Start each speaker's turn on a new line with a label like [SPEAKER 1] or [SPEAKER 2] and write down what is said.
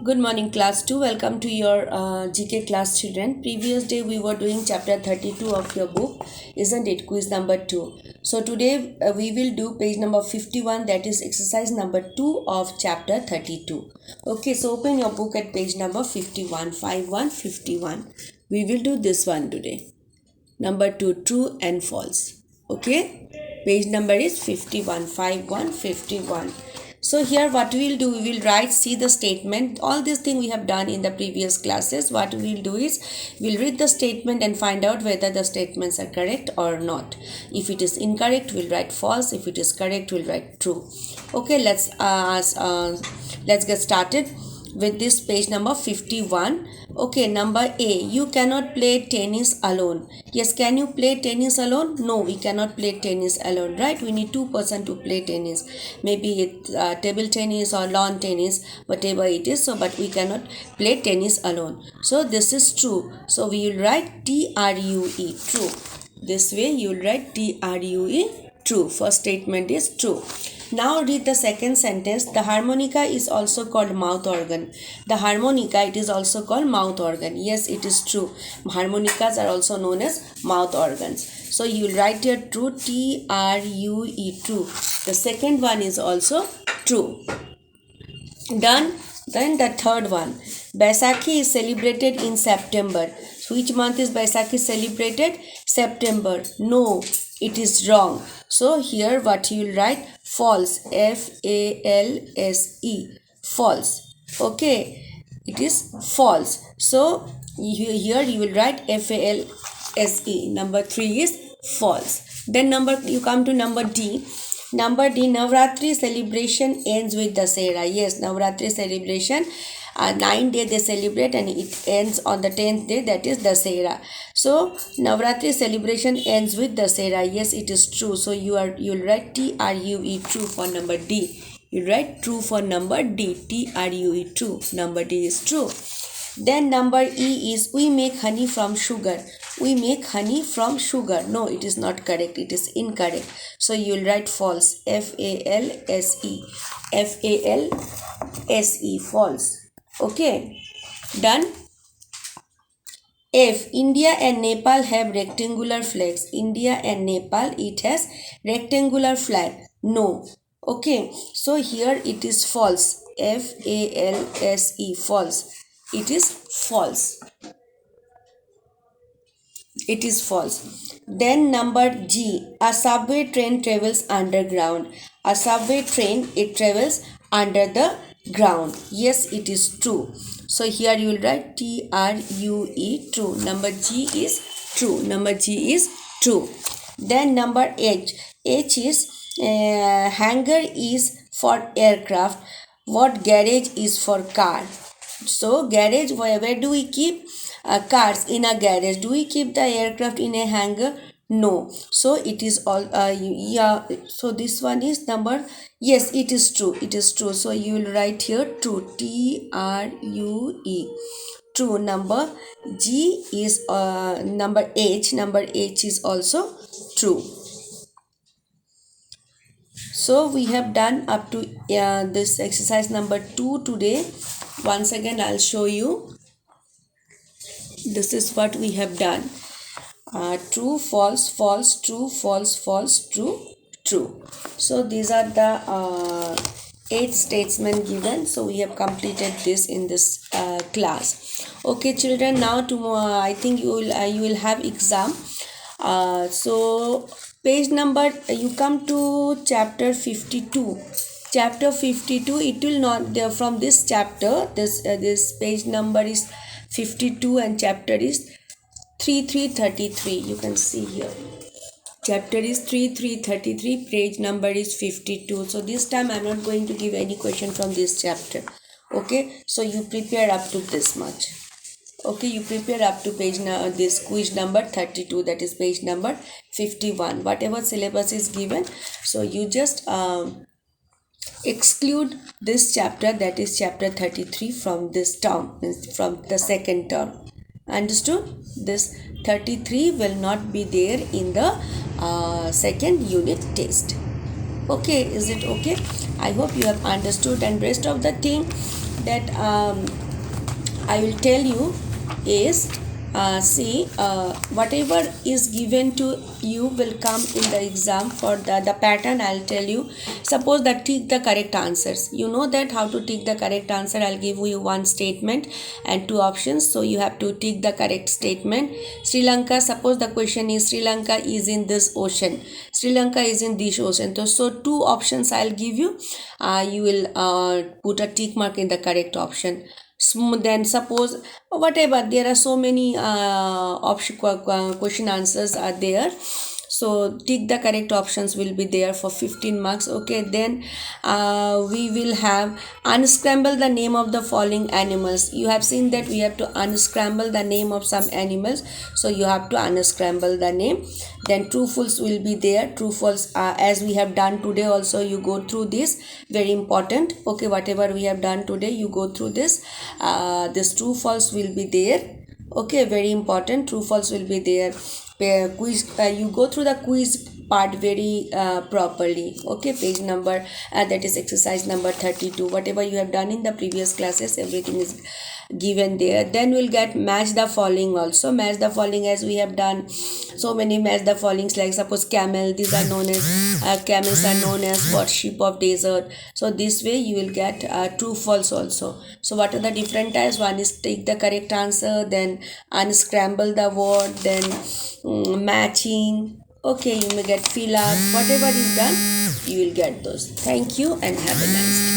[SPEAKER 1] Good morning, class 2. Welcome to your GK class, children. Previous day we were doing chapter 32 of your book, isn't it? Quiz number 2. So today we will do page number 51, that is exercise number 2 of chapter 32. Okay, so open your book at page number 51, 5151. We will do this one today. Number 2, true and false. Okay, page number is 51, 5151. So here what we will do, we will write, see the statement. All this thing we have done in the previous classes. What we will do is, we will read the statement and find out whether the statements are correct or not. If it is incorrect, we will write false. If it is correct, we will write true. Okay, let's get started with this page number 51. Okay, number A, you cannot play tennis alone. Yes, can you play tennis alone? No, we cannot play tennis alone, right? We need two persons to play tennis. Maybe it's table tennis or lawn tennis, whatever it is. So, but we cannot play tennis alone. So, this is true. So, we will write T-R-U-E, true. This way, you will write T-R-U-E, true. First statement is true. Now read the second sentence. The harmonica is also called mouth organ. The harmonica, it is also called mouth organ. Yes, it is true. Harmonicas are also known as mouth organs. So you will write here true, T-R-U-E, true. The second one is also true. Done. Then the third one. Baisakhi is celebrated in September. So which month is Baisakhi celebrated? September. No, it is wrong. So here what you will write? False. F-A-L-S-E. False. Okay. It is false. So here you will write F-A-L-S-E. Number 3 is false. Then you come to number D. Number D, Navratri celebration ends with Dasera. Yes, Navratri celebration, 9 days they celebrate and it ends on the 10th day, that is Dasera. So Navratri celebration ends with Dasera. Yes, it is true. So you'll write T-R-U-E, true for number D. You write true for number D. T-R-U-E, true. Number D is true. Then number E is we make honey from sugar. We make honey from sugar. No, it is not correct. It is incorrect. So you will write false. F-A-L-S-E. F-A-L-S-E. False. Okay. Done. F. India and Nepal have rectangular flags. India and Nepal, it has rectangular flag. No. Okay. So here it is false. F-A-L-S-E. False. It is false. It is false. Then number G. A subway train travels underground. A subway train, it travels under the ground. Yes, it is true. So here you will write T-R-U-E, true. Number G is true. Number G is true. Then number H. H is hangar is for aircraft. What garage is for car? So garage, where do we keep cars? In a garage. Do we keep the aircraft in a hangar? No. So it is all yeah. So this one is number, yes, it is true. It is true. So you will write here true. T-R-U-E. True. Number G is number H. Number H is also true. So we have done up to this exercise number 2 today. Once again I'll show you. This is what we have done. True, false, false, true, false, false, true, true. So these are the 8 statements given. So we have completed this in this class. Okay, children. Now tomorrow I think you will have exam. So page number, you come to chapter 52. Chapter 52, it will not there from this chapter. This page number is 52 and chapter is 3333. You can see here. Chapter is 3333. Page number is 52. So this time I am not going to give any question from this chapter. Okay. So you prepare up to this much. Okay, you prepare up to page this quiz number 32, that is page number 51. Whatever syllabus is given, so you just exclude this chapter, that is chapter 33, from this term, from the second term. Understood? This 33 will not be there in the second unit test. Okay, is it okay? I hope you have understood, and rest of the thing that I will tell you is see whatever is given to you will come in the exam. For the pattern I'll tell you. Suppose that tick the correct answers. You know that how to tick the correct answer. I'll give you one statement and two options, so you have to tick the correct statement. Sri Lanka, suppose the question is Sri Lanka is in this ocean. Sri Lanka is in this ocean. So two options I'll give you. You will put a tick mark in the correct option. Then suppose whatever, there are so many option question answers are there, so tick the correct options will be there for 15 marks. Okay, then we will have unscramble the name of the following animals. You have seen that we have to unscramble the name of some animals, so you have to unscramble the name. Then true false will be there. True false, as we have done today also, you go through this, very important. Okay, whatever we have done today, you go through this. This true false will be there. Okay, very important. True false will be there. Quiz, you go through the quiz part very properly. Okay, page number that is exercise number 32. Whatever you have done in the previous classes, everything is given there. Then we'll get match the following also. Match the following, as we have done so many match the followings, like suppose camel, these are known as camels are known as what, sheep of desert. So this way you will get true false also. So what are the different types? One is take the correct answer, then unscramble the word, then matching. Okay, you may get fill up. Whatever is done, you will get those. Thank you and have a nice day.